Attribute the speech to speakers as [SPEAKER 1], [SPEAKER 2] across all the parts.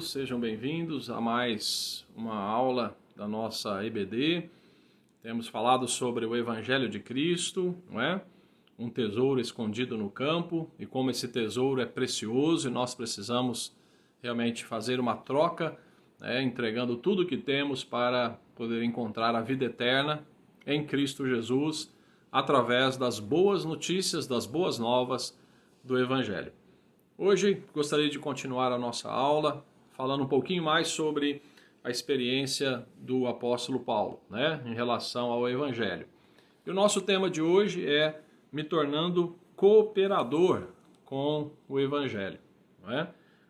[SPEAKER 1] todos, sejam bem-vindos a mais uma aula da nossa EBD. Temos falado sobre o Evangelho de Cristo, não é? Um tesouro escondido no campo, e como esse tesouro é precioso e nós precisamos realmente fazer uma troca, entregando tudo o que temos para poder encontrar a vida eterna em Cristo Jesus, através das boas notícias, das boas novas do Evangelho. Hoje gostaria de continuar a nossa aula falando um pouquinho mais sobre a experiência do apóstolo Paulo, em relação ao Evangelho. E o nosso tema de hoje é me tornando cooperador com o Evangelho.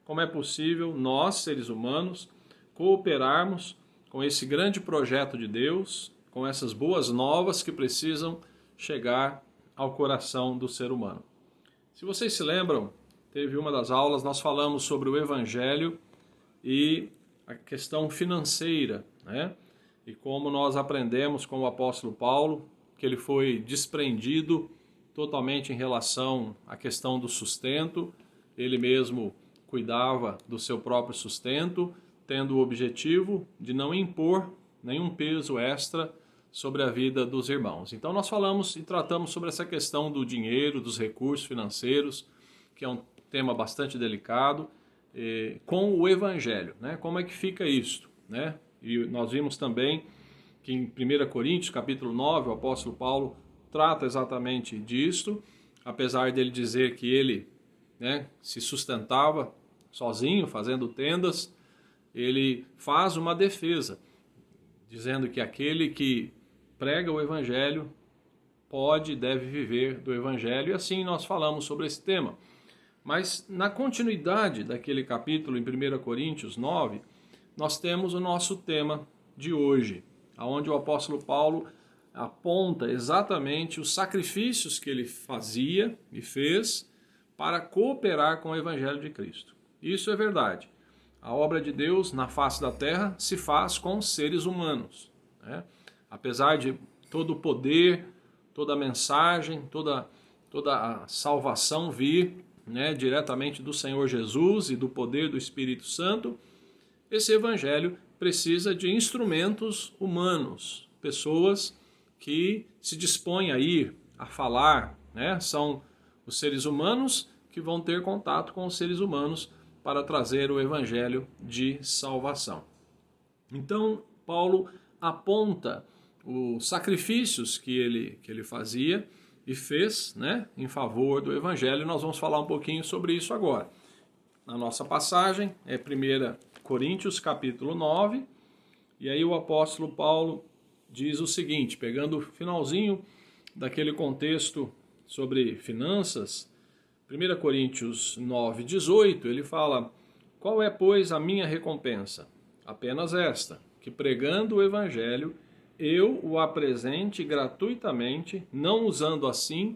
[SPEAKER 1] Como é possível nós, seres humanos, cooperarmos com esse grande projeto de Deus, com essas boas novas que precisam chegar ao coração do ser humano. Se vocês se lembram, teve uma das aulas, nós falamos sobre o Evangelho e a questão financeira, E como nós aprendemos com o apóstolo Paulo, que ele foi desprendido totalmente em relação à questão do sustento, ele mesmo cuidava do seu próprio sustento, tendo o objetivo de não impor nenhum peso extra sobre a vida dos irmãos. Então nós falamos e tratamos sobre essa questão do dinheiro, dos recursos financeiros, que é um tema bastante delicado, com o Evangelho, Como é que fica isto, E nós vimos também que em 1 Coríntios, capítulo 9, o apóstolo Paulo trata exatamente disto, apesar dele dizer que ele se sustentava sozinho, fazendo tendas, ele faz uma defesa, dizendo que aquele que prega o Evangelho pode e deve viver do Evangelho, e assim nós falamos sobre esse tema. Mas na continuidade daquele capítulo, em 1 Coríntios 9, nós temos o nosso tema de hoje, onde o apóstolo Paulo aponta exatamente os sacrifícios que ele fazia e fez para cooperar com o Evangelho de Cristo. Isso é verdade. A obra de Deus na face da terra se faz com seres humanos. Apesar de todo o poder, toda a mensagem, toda a salvação vir diretamente do Senhor Jesus e do poder do Espírito Santo, esse Evangelho precisa de instrumentos humanos, pessoas que se dispõem a ir, a falar, São os seres humanos que vão ter contato com os seres humanos para trazer o Evangelho de salvação. Então, Paulo aponta os sacrifícios que ele fazia e fez em favor do Evangelho. Nós vamos falar um pouquinho sobre isso agora. Na nossa passagem é 1 Coríntios capítulo 9, e aí o apóstolo Paulo diz o seguinte, pegando o finalzinho daquele contexto sobre finanças, 1 Coríntios 9, 18, ele fala: qual é, pois, a minha recompensa? Apenas esta, que pregando o Evangelho, eu o apresente gratuitamente, não usando assim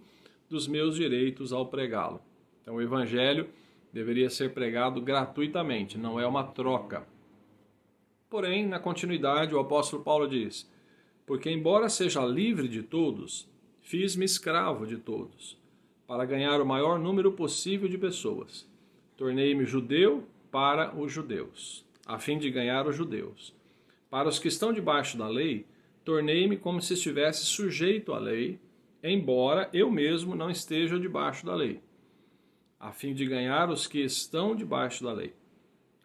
[SPEAKER 1] dos meus direitos ao pregá-lo. Então o Evangelho deveria ser pregado gratuitamente, não é uma troca. Porém, na continuidade, o apóstolo Paulo diz: porque embora seja livre de todos, fiz-me escravo de todos, para ganhar o maior número possível de pessoas. Tornei-me judeu para os judeus, a fim de ganhar os judeus. Para os que estão debaixo da lei, tornei-me como se estivesse sujeito à lei, embora eu mesmo não esteja debaixo da lei, a fim de ganhar os que estão debaixo da lei.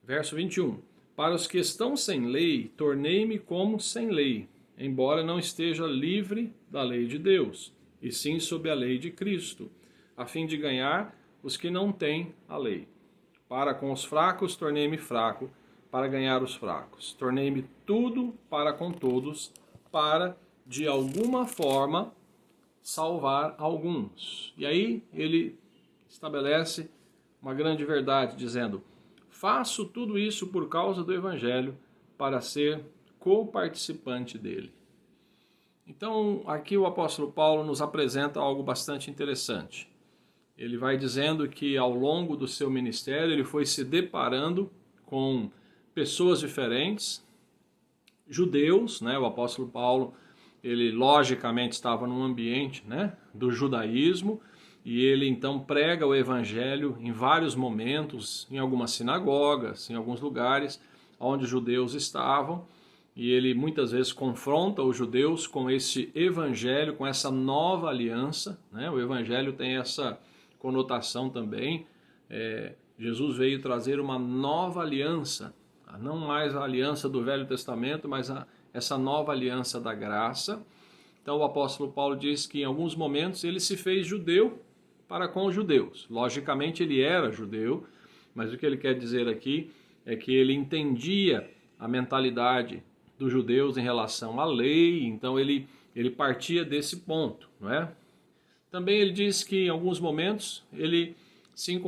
[SPEAKER 1] Verso 21. Para os que estão sem lei, tornei-me como sem lei, embora não esteja livre da lei de Deus, e sim sob a lei de Cristo, a fim de ganhar os que não têm a lei. Para com os fracos, tornei-me fraco, para ganhar os fracos. Tornei-me tudo para com todos, para, de alguma forma, salvar alguns. E aí ele estabelece uma grande verdade, dizendo: faço tudo isso por causa do Evangelho, para ser coparticipante dele. Então, aqui o apóstolo Paulo nos apresenta algo bastante interessante. Ele vai dizendo que ao longo do seu ministério ele foi se deparando com pessoas diferentes, judeus, o apóstolo Paulo, ele logicamente estava num ambiente do judaísmo, e ele então prega o evangelho em vários momentos, em algumas sinagogas, em alguns lugares onde os judeus estavam, e ele muitas vezes confronta os judeus com esse evangelho, com essa nova aliança, né? O evangelho tem essa conotação também. Jesus veio trazer uma nova aliança, não mais a aliança do Velho Testamento, mas essa nova aliança da graça. Então o apóstolo Paulo diz que em alguns momentos ele se fez judeu para com os judeus. Logicamente ele era judeu, mas o que ele quer dizer aqui é que ele entendia a mentalidade dos judeus em relação à lei, então ele partia desse ponto, não é? Também ele diz que em alguns momentos ele se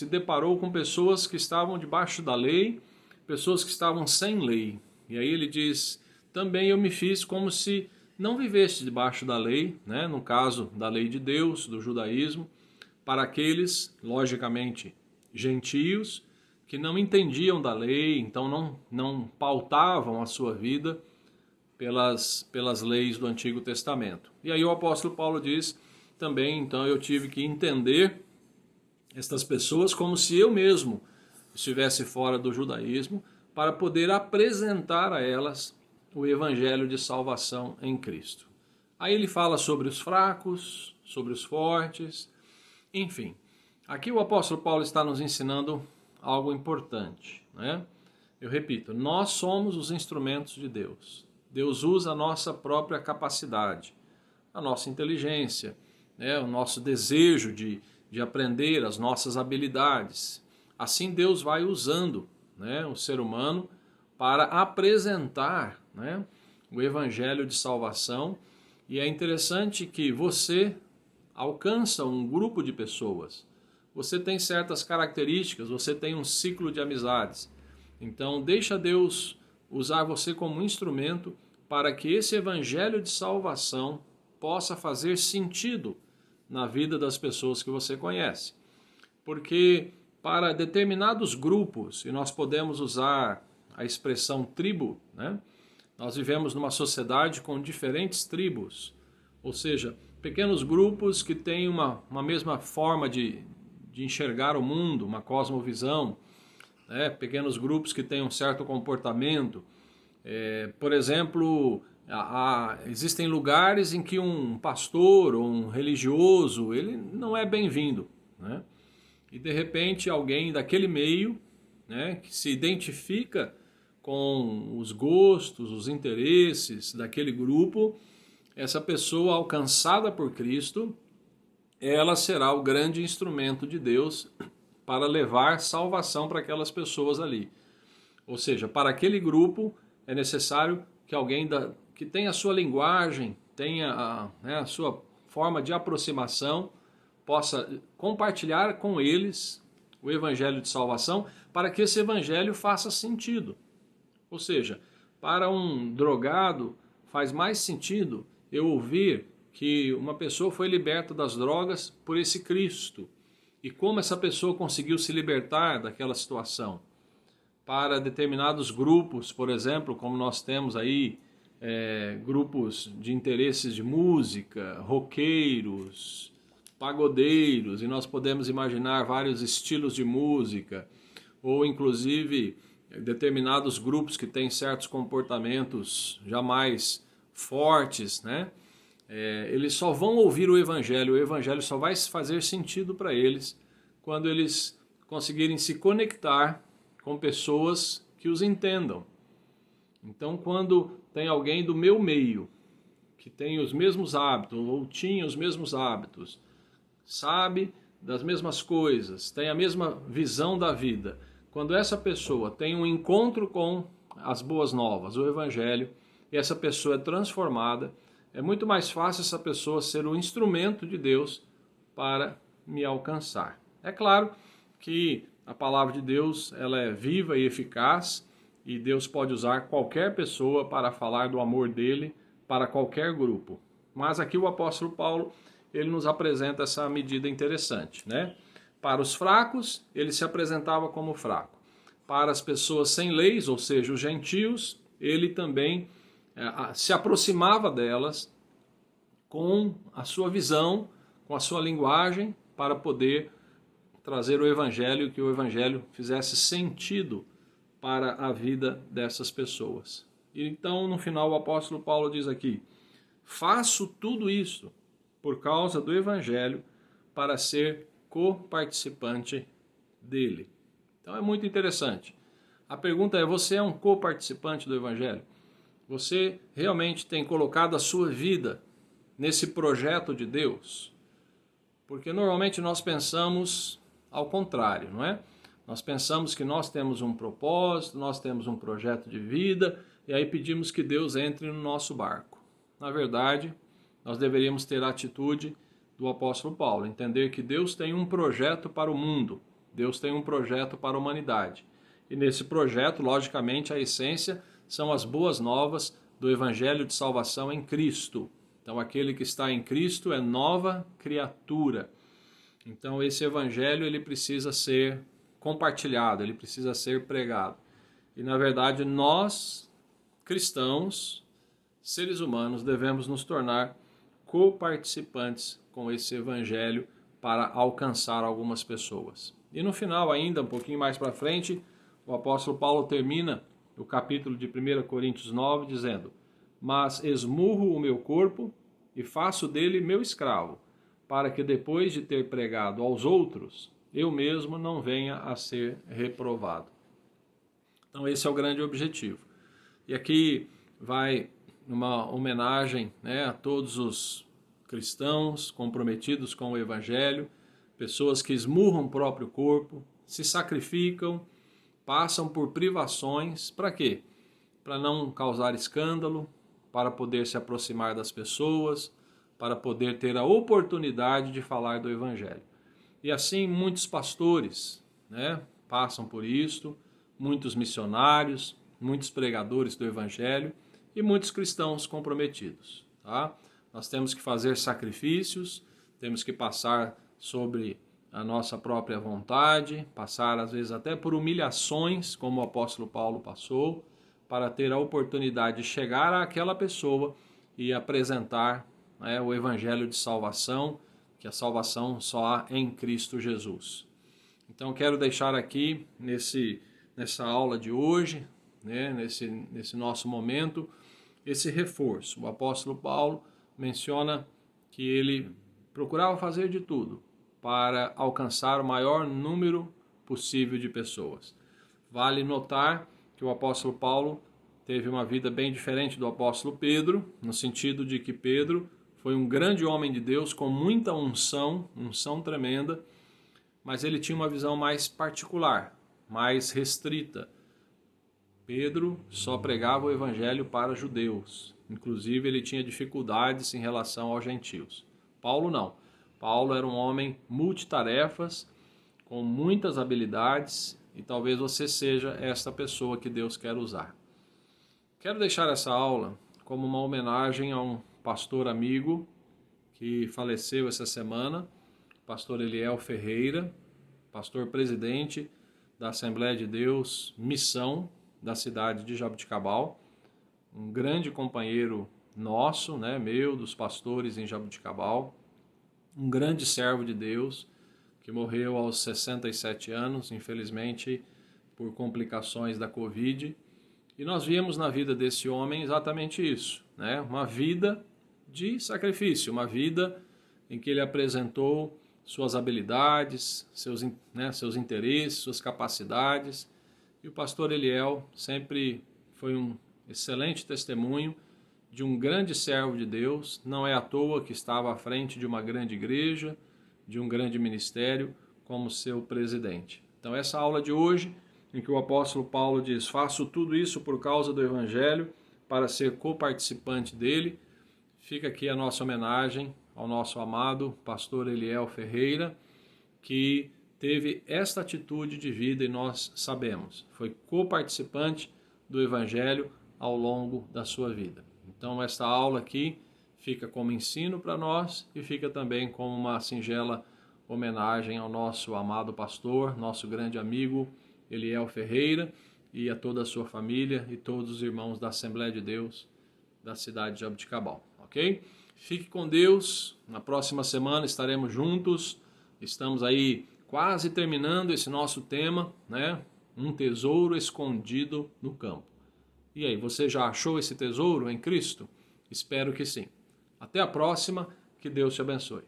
[SPEAKER 1] deparou com pessoas que estavam debaixo da lei, pessoas que estavam sem lei. E aí ele diz, também eu me fiz como se não vivesse debaixo da lei, né? No caso da lei de Deus, do judaísmo, para aqueles, logicamente, gentios, que não entendiam da lei, então não pautavam a sua vida pelas leis do Antigo Testamento. E aí o apóstolo Paulo diz também, então eu tive que entender estas pessoas como se eu mesmo estivesse fora do judaísmo, para poder apresentar a elas o evangelho de salvação em Cristo. Aí ele fala sobre os fracos, sobre os fortes, enfim. Aqui o apóstolo Paulo está nos ensinando algo importante, né? Eu repito, nós somos os instrumentos de Deus. Deus usa a nossa própria capacidade, a nossa inteligência, né? O nosso desejo de aprender, as nossas habilidades. Assim Deus vai usando, né, o ser humano para apresentar, né, o evangelho de salvação. E é interessante que você alcança um grupo de pessoas. Você tem certas características, você tem um ciclo de amizades. Então deixa Deus usar você como instrumento para que esse evangelho de salvação possa fazer sentido na vida das pessoas que você conhece. Porque para determinados grupos, e nós podemos usar a expressão tribo, né? Nós vivemos numa sociedade com diferentes tribos, ou seja, pequenos grupos que têm uma mesma forma de enxergar o mundo, uma cosmovisão, né? Pequenos grupos que têm um certo comportamento. Por exemplo, existem lugares em que um pastor ou um religioso ele não é bem-vindo, né? E de repente alguém daquele meio, né, que se identifica com os gostos, os interesses daquele grupo, essa pessoa alcançada por Cristo, ela será o grande instrumento de Deus para levar salvação para aquelas pessoas ali. Ou seja, para aquele grupo é necessário que alguém que tenha a sua linguagem, tenha a sua forma de aproximação, possa compartilhar com eles o evangelho de salvação, para que esse evangelho faça sentido. Ou seja, para um drogado faz mais sentido eu ouvir que uma pessoa foi liberta das drogas por esse Cristo e como essa pessoa conseguiu se libertar daquela situação. Para determinados grupos, por exemplo, como nós temos aí grupos de interesses de música, roqueiros, pagodeiros, e nós podemos imaginar vários estilos de música, ou inclusive determinados grupos que têm certos comportamentos jamais fortes, né? Eles só vão ouvir o evangelho só vai fazer sentido para eles quando eles conseguirem se conectar com pessoas que os entendam. Então, quando tem alguém do meu meio que tem os mesmos hábitos, ou tinha os mesmos hábitos, sabe das mesmas coisas, tem a mesma visão da vida, quando essa pessoa tem um encontro com as boas novas, o evangelho, e essa pessoa é transformada, é muito mais fácil essa pessoa ser o instrumento de Deus para me alcançar. É claro que a palavra de Deus ela é viva e eficaz, e Deus pode usar qualquer pessoa para falar do amor dele para qualquer grupo. Mas aqui o apóstolo Paulo ele nos apresenta essa medida interessante, né? Para os fracos, ele se apresentava como fraco. Para as pessoas sem leis, ou seja, os gentios, ele também se aproximava delas com a sua visão, com a sua linguagem para poder trazer o Evangelho, que o Evangelho fizesse sentido para a vida dessas pessoas. E então, no final, o apóstolo Paulo diz aqui: faço tudo isso por causa do Evangelho para ser coparticipante dele. Então é muito interessante. A pergunta é: você é um coparticipante do Evangelho? Você realmente tem colocado a sua vida nesse projeto de Deus? Porque normalmente nós pensamos ao contrário, não é? Nós pensamos que nós temos um propósito, nós temos um projeto de vida, e aí pedimos que Deus entre no nosso barco. Na verdade, nós deveríamos ter a atitude do apóstolo Paulo, entender que Deus tem um projeto para o mundo, Deus tem um projeto para a humanidade. E nesse projeto, logicamente, a essência são as boas novas do Evangelho de salvação em Cristo. Então, aquele que está em Cristo é nova criatura. Então, esse Evangelho ele precisa ser compartilhado, ele precisa ser pregado. E, na verdade, nós, cristãos, seres humanos, devemos nos tornar coparticipantes com esse Evangelho para alcançar algumas pessoas. E no final, ainda um pouquinho mais para frente, o apóstolo Paulo termina o capítulo de 1 Coríntios 9 dizendo: mas esmurro o meu corpo e faço dele meu escravo, para que depois de ter pregado aos outros, eu mesmo não venha a ser reprovado. Então esse é o grande objetivo. E aqui vai uma homenagem, né, a todos os cristãos comprometidos com o Evangelho, pessoas que esmurram o próprio corpo, se sacrificam, passam por privações, para quê? Para não causar escândalo, para poder se aproximar das pessoas, para poder ter a oportunidade de falar do Evangelho. E assim muitos pastores, né, passam por isto, muitos missionários, muitos pregadores do Evangelho e muitos cristãos comprometidos. Tá? Nós temos que fazer sacrifícios, temos que passar sobre a nossa própria vontade, passar às vezes até por humilhações, como o apóstolo Paulo passou, para ter a oportunidade de chegar àquela pessoa e apresentar, né, o Evangelho de salvação, que a salvação só há em Cristo Jesus. Então quero deixar aqui nessa aula de hoje, né, nesse nosso momento, esse reforço. O apóstolo Paulo menciona que ele procurava fazer de tudo para alcançar o maior número possível de pessoas. Vale notar que o apóstolo Paulo teve uma vida bem diferente do apóstolo Pedro, no sentido de que Pedro foi um grande homem de Deus com muita unção tremenda, mas ele tinha uma visão mais particular, mais restrita. Pedro só pregava o evangelho para judeus, inclusive ele tinha dificuldades em relação aos gentios. Paulo não. Paulo era um homem multitarefas, com muitas habilidades, e talvez você seja esta pessoa que Deus quer usar. Quero deixar essa aula como uma homenagem a um pastor amigo que faleceu essa semana, pastor Eliel Ferreira, pastor presidente da Assembleia de Deus Missão da cidade de Jaboticabal, um grande companheiro nosso, né, meu, dos pastores em Jaboticabal, um grande servo de Deus que morreu aos 67 anos, infelizmente por complicações da Covid. E nós vimos na vida desse homem exatamente isso, né? Uma vida de sacrifício, uma vida em que ele apresentou suas habilidades, seus interesses, suas capacidades. E o pastor Eliel sempre foi um excelente testemunho de um grande servo de Deus. Não é à toa que estava à frente de uma grande igreja, de um grande ministério, como seu presidente. Então essa aula de hoje, em que o apóstolo Paulo diz: faço tudo isso por causa do Evangelho, para ser coparticipante dele, fica aqui a nossa homenagem ao nosso amado pastor Eliel Ferreira, que teve esta atitude de vida e nós sabemos, foi coparticipante do Evangelho ao longo da sua vida. Então esta aula aqui fica como ensino para nós e fica também como uma singela homenagem ao nosso amado pastor, nosso grande amigo Eliel Ferreira, e a toda a sua família e todos os irmãos da Assembleia de Deus da cidade de Jaboticabal, ok? Fique com Deus. Na próxima semana estaremos juntos. Estamos aí quase terminando esse nosso tema, né? Um tesouro escondido no campo. E aí, você já achou esse tesouro em Cristo? Espero que sim. Até a próxima. Que Deus te abençoe.